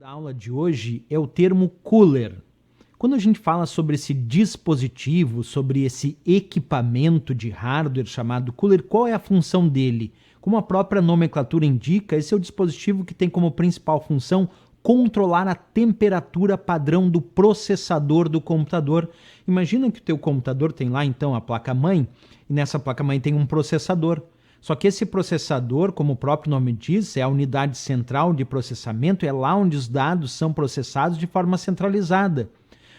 A aula de hoje é o termo cooler. Quando a gente fala sobre esse dispositivo, sobre esse equipamento de hardware chamado cooler, qual é a função dele? Como a própria nomenclatura indica, esse é o dispositivo que tem como principal função controlar a temperatura padrão do processador do computador. Imagina que o teu computador tem lá então a placa-mãe, e nessa placa-mãe tem um processador. Só que esse processador, como o próprio nome diz, é a unidade central de processamento, é lá onde os dados são processados de forma centralizada.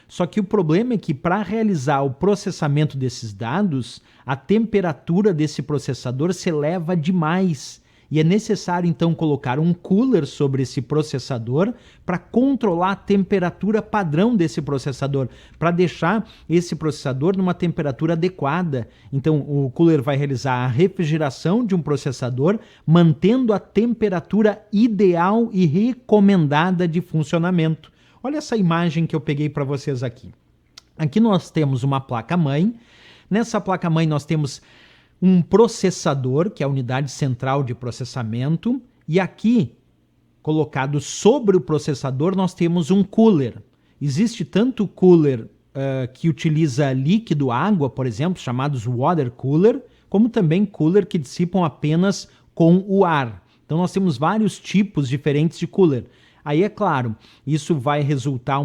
Só que o problema é que para realizar o processamento desses dados, a temperatura desse processador se eleva demais. E é necessário então colocar um cooler sobre esse processador para controlar a temperatura padrão desse processador, para deixar esse processador numa temperatura adequada. Então o cooler vai realizar a refrigeração de um processador, mantendo a temperatura ideal e recomendada de funcionamento. Olha essa imagem que eu peguei para vocês aqui. Aqui nós temos uma placa-mãe. Nessa placa-mãe nós temos um processador, que é a unidade central de processamento, e aqui, colocado sobre o processador, nós temos um cooler. Existe tanto cooler que utiliza líquido, água, por exemplo, chamados water cooler, como também cooler que dissipam apenas com o ar. Então nós temos vários tipos diferentes de cooler. Aí, é claro, isso vai resultar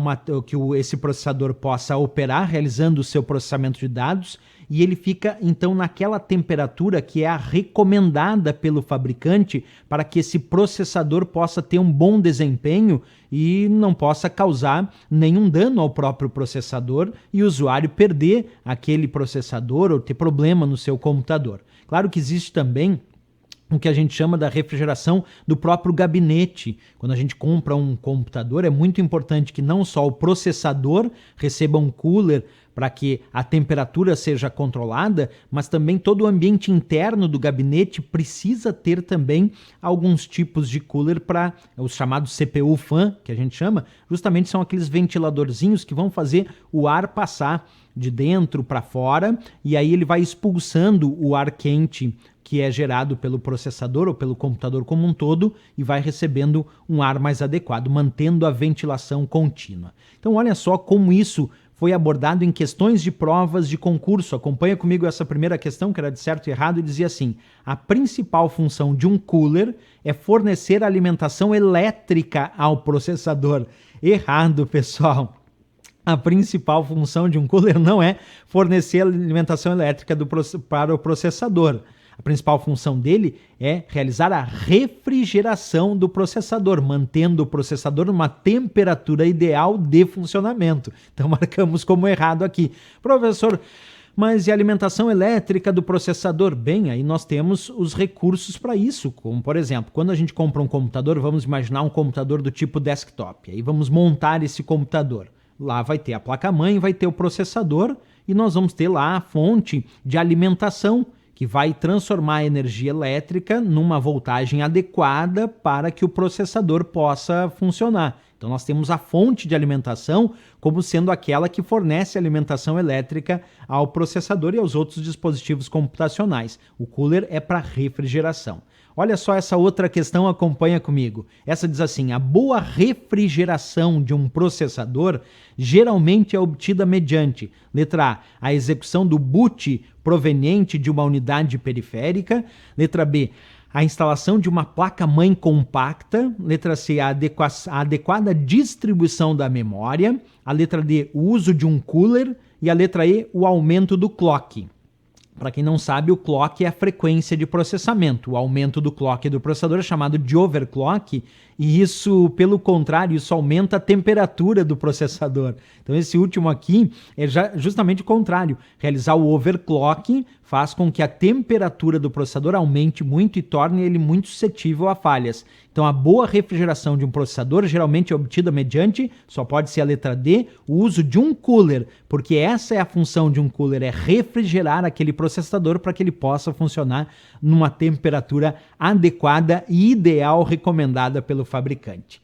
que esse processador possa operar realizando o seu processamento de dados e ele fica, então, naquela temperatura que é a recomendada pelo fabricante para que esse processador possa ter um bom desempenho e não possa causar nenhum dano ao próprio processador e o usuário perder aquele processador ou ter problema no seu computador. Claro que existe também o que a gente chama da refrigeração do próprio gabinete. Quando a gente compra um computador, é muito importante que não só o processador receba um cooler para que a temperatura seja controlada, mas também todo o ambiente interno do gabinete precisa ter também alguns tipos de cooler para os chamados CPU fan, que a gente chama, justamente são aqueles ventiladorzinhos que vão fazer o ar passar de dentro para fora e aí ele vai expulsando o ar quente que é gerado pelo processador ou pelo computador como um todo e vai recebendo um ar mais adequado, mantendo a ventilação contínua. Então olha só como isso foi abordado em questões de provas de concurso. Acompanha comigo essa primeira questão, que era de certo e errado, e dizia assim: a principal função de um cooler é fornecer alimentação elétrica ao processador. Errado, pessoal. A principal função de um cooler não é fornecer alimentação elétrica para o processador. A principal função dele é realizar a refrigeração do processador, mantendo o processador numa temperatura ideal de funcionamento. Então marcamos como errado aqui. Professor, mas e a alimentação elétrica do processador? Bem, aí nós temos os recursos para isso, como por exemplo, quando a gente compra um computador, vamos imaginar um computador do tipo desktop, aí vamos montar esse computador. Lá vai ter a placa-mãe, vai ter o processador e nós vamos ter lá a fonte de alimentação, que vai transformar a energia elétrica numa voltagem adequada para que o processador possa funcionar. Então nós temos a fonte de alimentação como sendo aquela que fornece alimentação elétrica ao processador e aos outros dispositivos computacionais. O cooler é para refrigeração. Olha só essa outra questão, acompanha comigo. Essa diz assim: a boa refrigeração de um processador geralmente é obtida mediante, letra A, a execução do boot proveniente de uma unidade periférica, letra B, a instalação de uma placa-mãe compacta, letra C, a adequada distribuição da memória, a letra D, o uso de um cooler e a letra E, o aumento do clock. Para quem não sabe, o clock é a frequência de processamento. O aumento do clock do processador é chamado de overclock e isso, pelo contrário, isso aumenta a temperatura do processador. Então esse último aqui é justamente o contrário. Realizar o overclock faz com que a temperatura do processador aumente muito e torne ele muito suscetível a falhas. Então a boa refrigeração de um processador geralmente é obtida mediante, só pode ser a letra D, o uso de um cooler, porque essa é a função de um cooler, é refrigerar aquele processador para que ele possa funcionar numa temperatura adequada e ideal recomendada pelo fabricante.